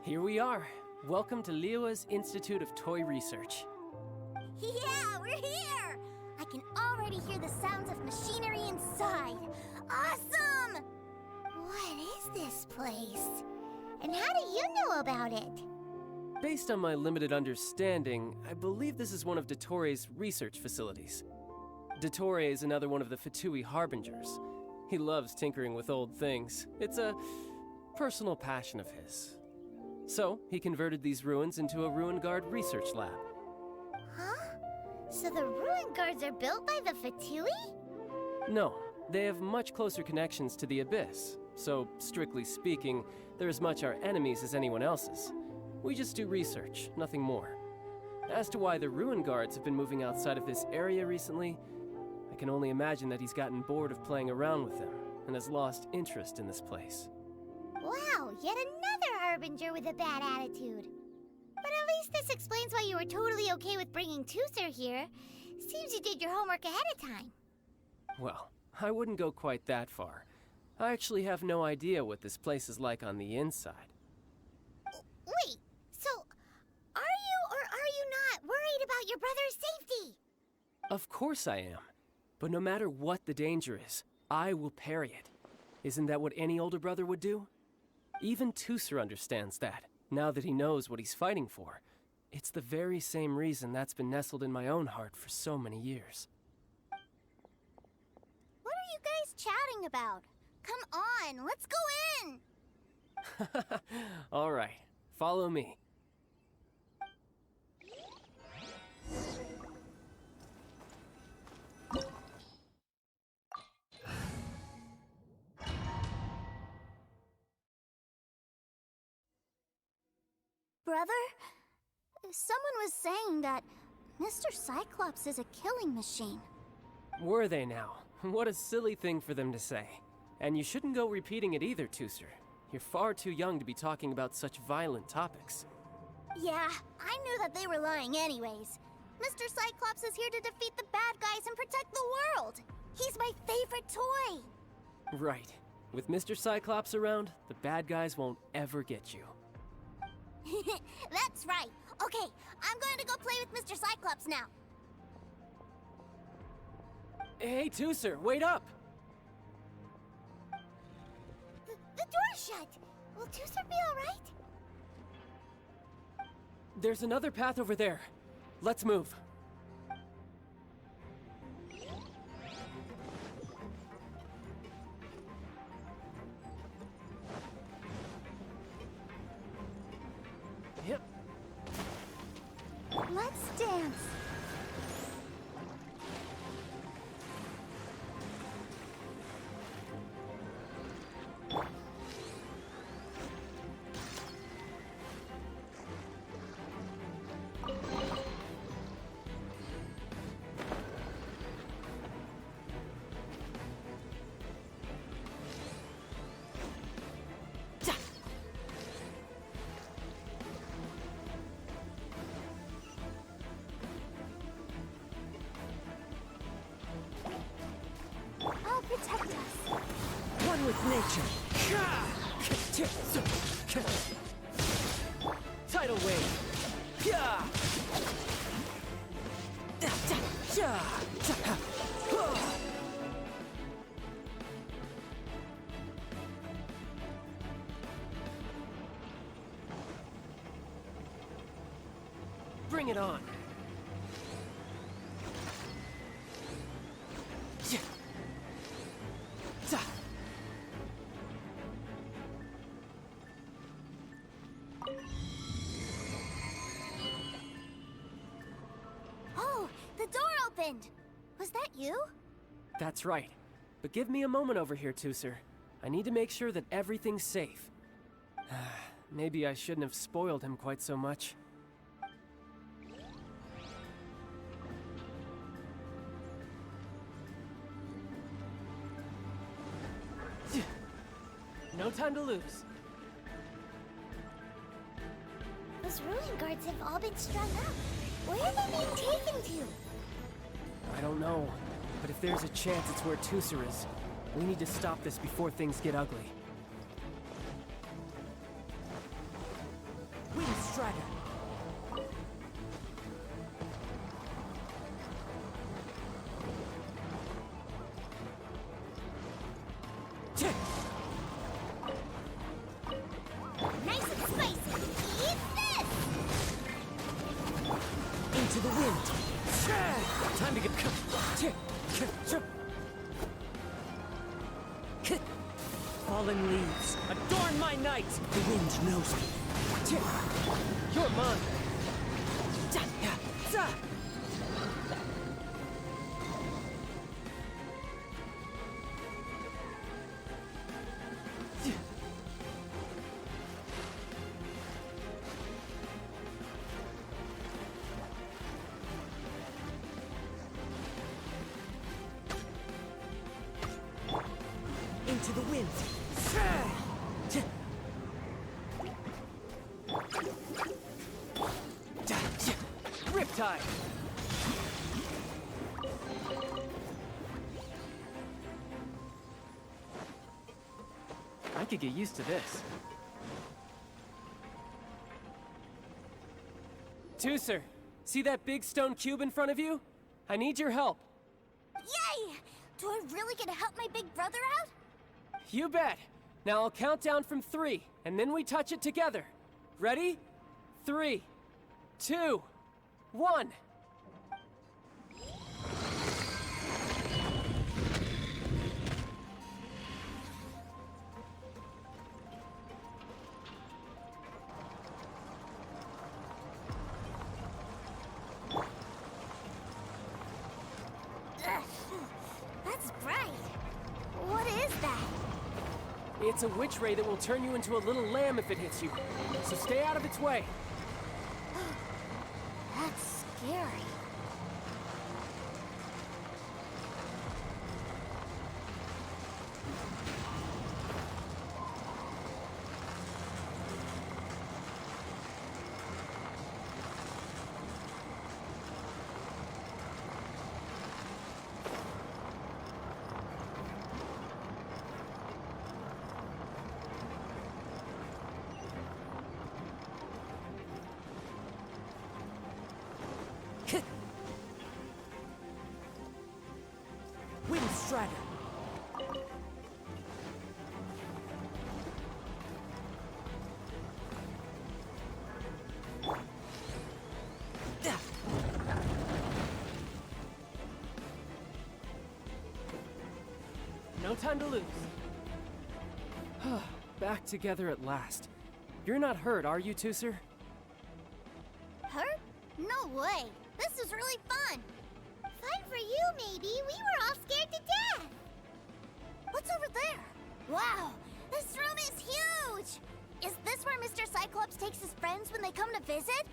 Here we are. Welcome to Liyue's Institute of Toy Research. Yeah, we're here! I can already hear the sounds of machinery inside. Awesome! What is this place? And how do you know about it? Based on my limited understanding, I believe this is one of Dottoro's research facilities. Dottore is another one of the Fatui Harbingers. He loves tinkering with old things. It's a personal passion of his. So, he converted these ruins into a Ruin Guard research lab. Huh? So the ruin guards are built by the Fatui? No, they have much closer connections to the Abyss. So, strictly speaking, they're as much our enemies as anyone else's. We just do research, nothing more. As to why the Ruin Guards have been moving outside of this area recently, I can only imagine that he's gotten bored of playing around with them and has lost interest in this place. Wow, yet another Harbinger with a bad attitude. But at least this explains why you were totally okay with bringing Tusser here. Seems you did your homework ahead of time. Well, I wouldn't go quite that far. I actually have no idea what this place is like on the inside. Wait, so are you or are you not worried about your brother's safety? Of course I am. But no matter what the danger is, I will parry it. Isn't that what any older brother would do? Even Tusser understands that, now that he knows what he's fighting for. It's the very same reason that's been nestled in my own heart for so many years. What are you guys chatting about? Come on, let's go in! All right, follow me. Brother, someone was saying that Mr. Cyclops is a killing machine. Were they now? What a silly thing for them to say. And you shouldn't go repeating it either, Tusser. You're far too young to be talking about such violent topics. Yeah, I knew that they were lying anyways. Mr. Cyclops is here to defeat the bad guys and protect the world. He's my favorite toy. Right. With Mr. Cyclops around, the bad guys won't ever get you. That's right. Okay, I'm going to go play with Mr. Cyclops now. Hey, Tusser, wait up! The door's shut. Will Tusser be all right? There's another path over there. Let's move. Yep. Let's dance. One with nature. Tidal wave. Bring it on. Oh, the door opened. Was that you? That's right. But give me a moment over here, Tooser. I need to make sure that everything's safe. Maybe I shouldn't have spoiled him quite so much. No time to lose. Those ruin guards have all been strung up. Where are they being taken to? I don't know, but if there's a chance it's where Tooser is, we need to stop this before things get ugly. Wind Strider! Nice and spicy. Eat this! Into the wind! Time to get... Fallen leaves, adorn my night! The wind knows me. You're mine! Into the wind! Riptide! I could get used to this. Tooser, see that big stone cube in front of you? I need your help. Yay! Do I really get to help my big brother out? You bet. Now I'll count down from 3, and then we touch it together. Ready? 3, 2, 1. That's bright. What is that? It's a witch ray that will turn you into a little lamb if it hits you. So stay out of its way. That's scary. Wind Strider. No time to lose. Back together at last. You're not hurt, are you, Tooser? Hurt? No way. This is really fun. Fun for you, maybe. We were all scared to death. What's over there? Wow, this room is huge. Is this where Mr. Cyclops takes his friends when they come to visit?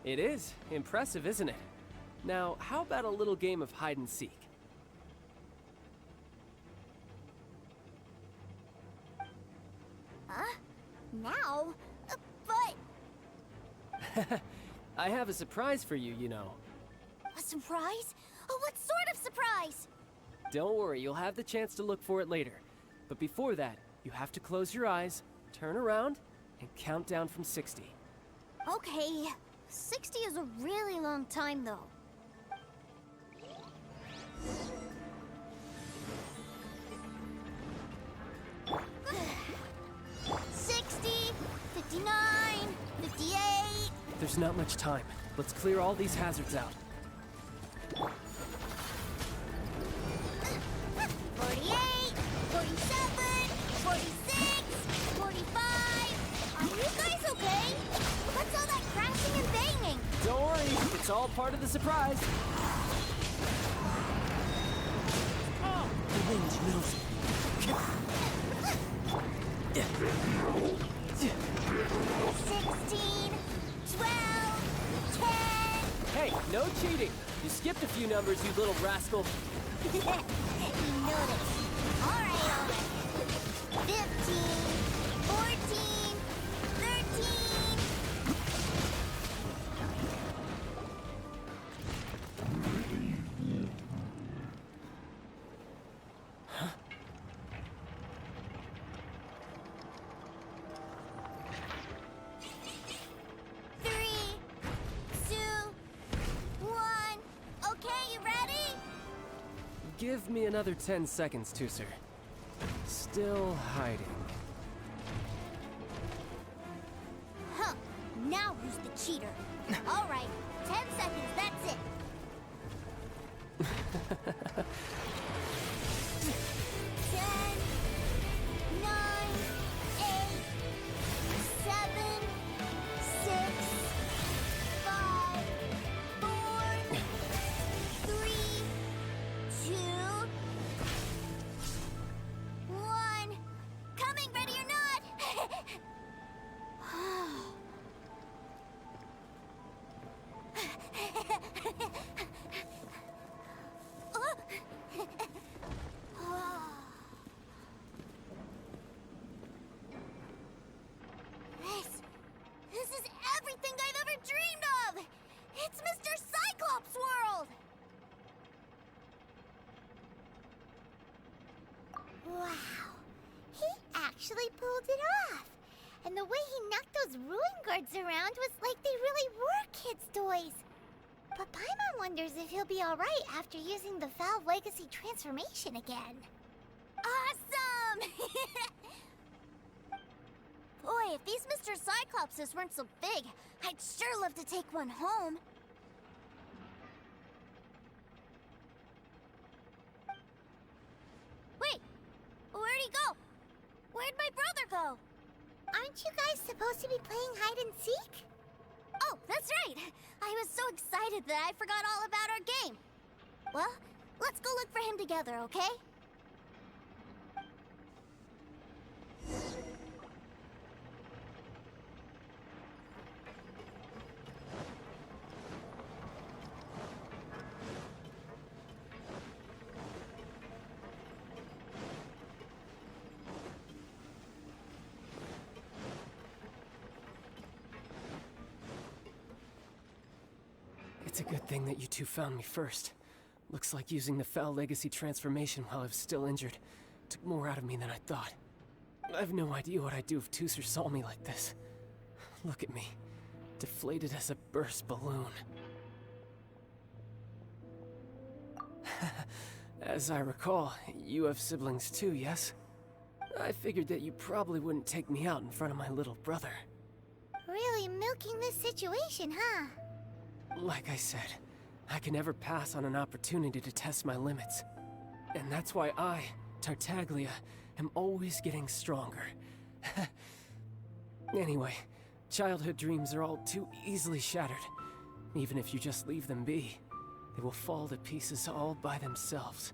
It is. Impressive, isn't it? Now, how about a little game of hide and seek? Huh? Now? But... I have a surprise for you, you know. A surprise? Oh, what sort of surprise? Don't worry, you'll have the chance to look for it later. But before that, you have to close your eyes, turn around, and count down from 60. Okay, 60 is a really long time, though. 60, 59, 58. There's not much time. Let's clear all these hazards out. 48, 47, 46, 45. Are you guys okay? What's all that crashing and banging? Don't worry, it's all part of the surprise. Oh! The wind knows. 16, 12, 10. Hey, no cheating. You skipped a few numbers, you little rascal. You noticed. All right. 15, 14, 13. Three, 2, 1. Okay, you ready? Give me another 10 seconds, Tooser. Still hiding. Huh. Now who's the cheater? All right. 10 seconds, that's it. 10, 9, 8, 7, 6, 5, 4, 3, 2, 1. Coming, ready or not? This is everything I've ever dreamed of! It's Mr. Cyclops' world! Wow, he actually pulled it off. And the way he knocked those ruin guards around was like they really were kids' toys. But Paimon wonders if he'll be alright after using the Valve Legacy transformation again. Awesome! Boy, if these Mr. Cyclopses weren't so big, I'd sure love to take one home. Wait, where'd he go? Where'd my brother go? Aren't you guys supposed to be playing hide and seek? Oh, that's right! I was so excited that I forgot all about our game. Well, let's go look for him together, okay? It's a good thing that you two found me first. Looks like using the Foul Legacy transformation while I was still injured took more out of me than I thought. I have no idea what I'd do if Tooser saw me like this. Look at me, deflated as a burst balloon. As I recall, you have siblings too, yes? I figured that you probably wouldn't take me out in front of my little brother. Really milking this situation, huh? Like I said, I can never pass on an opportunity to test my limits. And that's why I, Tartaglia, am always getting stronger. Anyway, childhood dreams are all too easily shattered. Even if you just leave them be, they will fall to pieces all by themselves.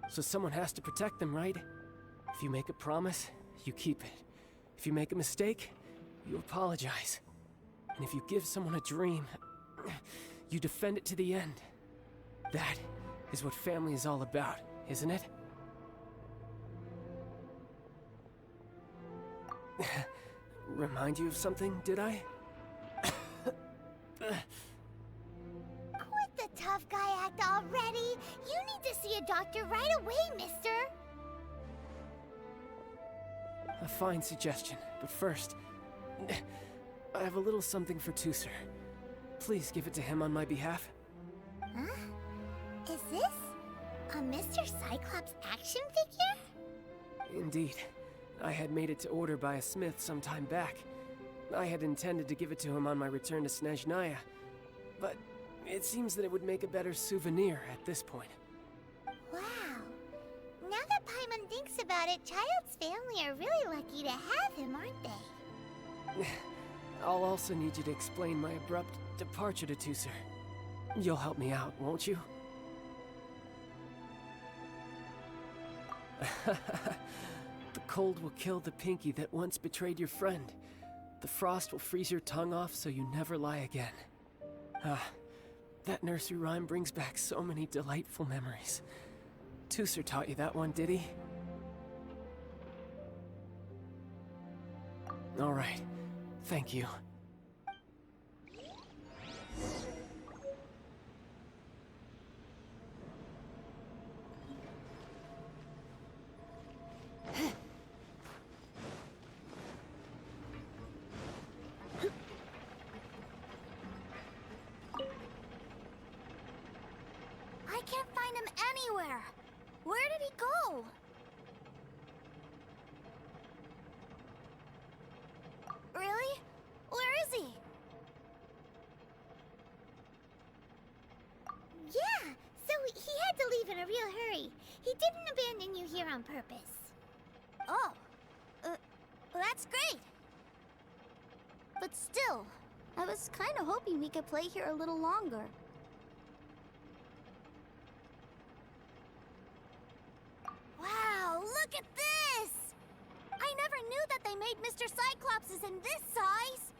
So someone has to protect them, right? If you make a promise, you keep it. If you make a mistake, you apologize. And if you give someone a dream, you defend it to the end. That is what family is all about, isn't it? Remind you of something, did I? Quit the tough guy act already! You need to see a doctor! doctor right away, mister. A fine suggestion, but first, I have a little something for Tooser. Please give it to him on my behalf. Huh? Is this a Mr. Cyclops action figure? Indeed. I had made it to order by a smith some time back. I had intended to give it to him on my return to Snezhnaya, but it seems that it would make a better souvenir at this point. Wow. Now that Paimon thinks about it, Child's family are really lucky to have him, aren't they? I'll also need you to explain my abrupt departure to Tooser. You'll help me out, won't you? The cold will kill the pinky that once betrayed your friend. The frost will freeze your tongue off so you never lie again. That nursery rhyme brings back so many delightful memories. Tooser taught you that one, did he? All right. Thank you. I can't find him anywhere. Where did he go? Really? Where is he? Yeah, so he had to leave in a real hurry. He didn't abandon you here on purpose. Oh, well, that's great. But still, I was kind of hoping we could play here a little longer. Wow, look at this! I never knew that they made Mr. Cyclopses in this size!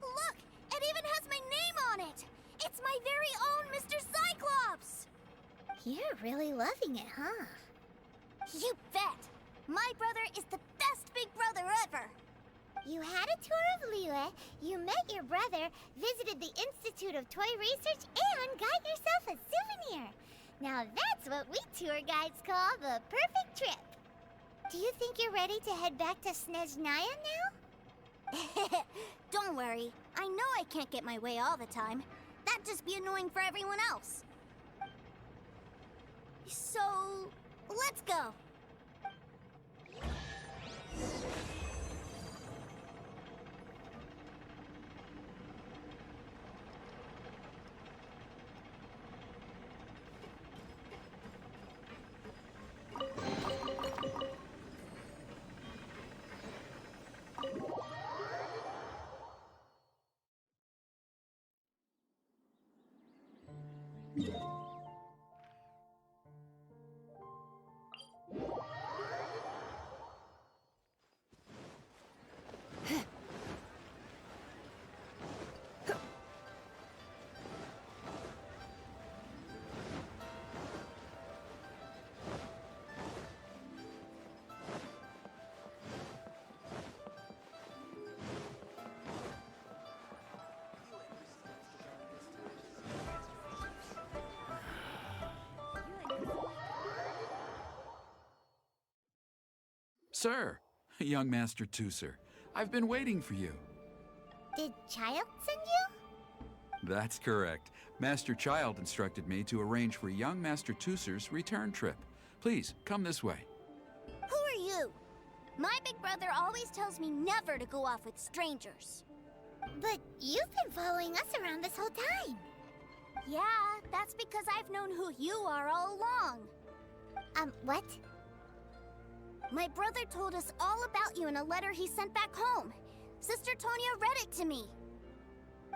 Look, it even has my name on it! It's my very own Mr. Cyclops! You're really loving it, huh? You bet! My brother is the best big brother ever! You had a tour of Liyue, you met your brother, visited the Institute of Toy Research, and got yourself a souvenir! Now that's what we tour guides call the perfect trip. Do you think you're ready to head back to Snezhnaya now? Don't worry. I know I can't get my way all the time. That'd just be annoying for everyone else. So, let's go. Sir, young Master Tooser, I've been waiting for you. Did Child send you? That's correct. Master Child instructed me to arrange for young Master Tooser's return trip. Please, come this way. Who are you? My big brother always tells me never to go off with strangers. But you've been following us around this whole time. Yeah, that's because I've known who you are all along. What? My brother told us all about you in a letter he sent back home. Sister Tonya read it to me.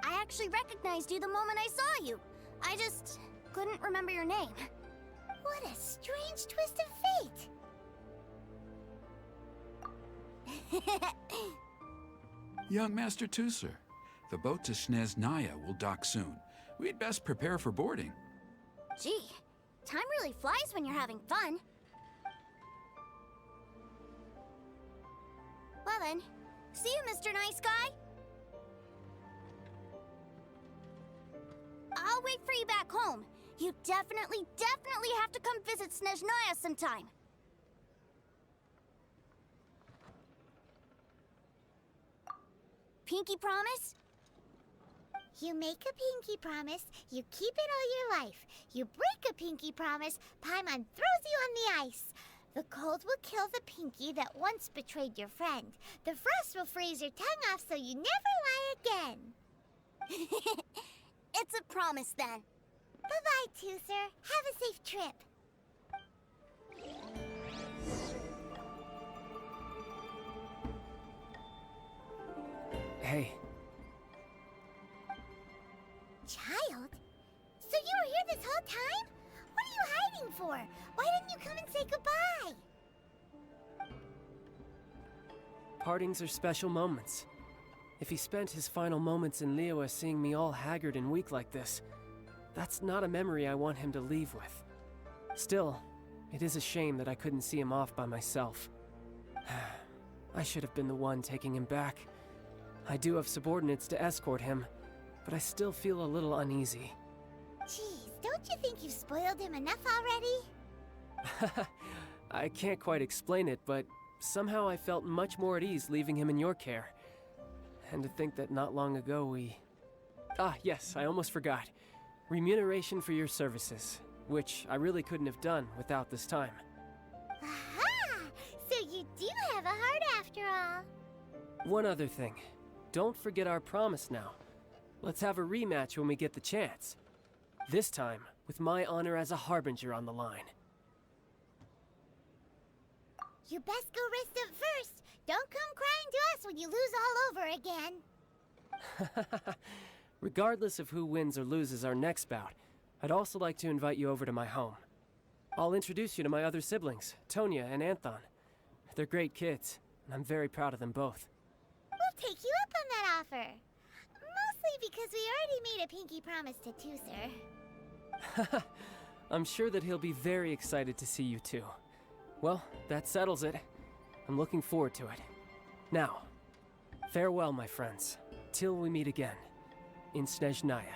I actually recognized you the moment I saw you. I just couldn't remember your name. What a strange twist of fate. Young Master Tooser, the boat to Snezhnaya will dock soon. We'd best prepare for boarding. Gee, time really flies when you're having fun. Well then, see you, Mr. Nice Guy. I'll wait for you back home. You definitely have to come visit Snezhnaya sometime. Pinky promise? You make a pinky promise, you keep it all your life. You break a pinky promise, Paimon throws you on the ice. The cold will kill the pinky that once betrayed your friend. The frost will freeze your tongue off so you never lie again. It's a promise then. Bye-bye, Tooser. Have a safe trip. Hey. Child? So you were here this whole time? What are you hiding for? Why didn't you come and say goodbye? Partings are special moments. If he spent his final moments in Liyue seeing me all haggard and weak like this, that's not a memory I want him to leave with. Still, it is a shame that I couldn't see him off by myself. I should have been the one taking him back. I do have subordinates to escort him, but I still feel a little uneasy. Jeez, don't you think you've spoiled him enough already? I can't quite explain it, but somehow I felt much more at ease leaving him in your care. And to think that not long ago we... Ah, yes, I almost forgot. Remuneration for your services, which I really couldn't have done without this time. Aha! So you do have a heart after all. One other thing. Don't forget our promise now. Let's have a rematch when we get the chance. This time, with my honor as a harbinger on the line. You best go rest up first. Don't come crying to us when you lose all over again. Regardless of who wins or loses our next bout, I'd also like to invite you over to my home. I'll introduce you to my other siblings, Tonya and Anthon. They're great kids, and I'm very proud of them both. We'll take you up on that offer. Mostly because we already made a pinky promise to Tooser. I'm sure that he'll be very excited to see you too. Well, that settles it. I'm looking forward to it. Now, farewell, my friends, till we meet again in Snezhnaya.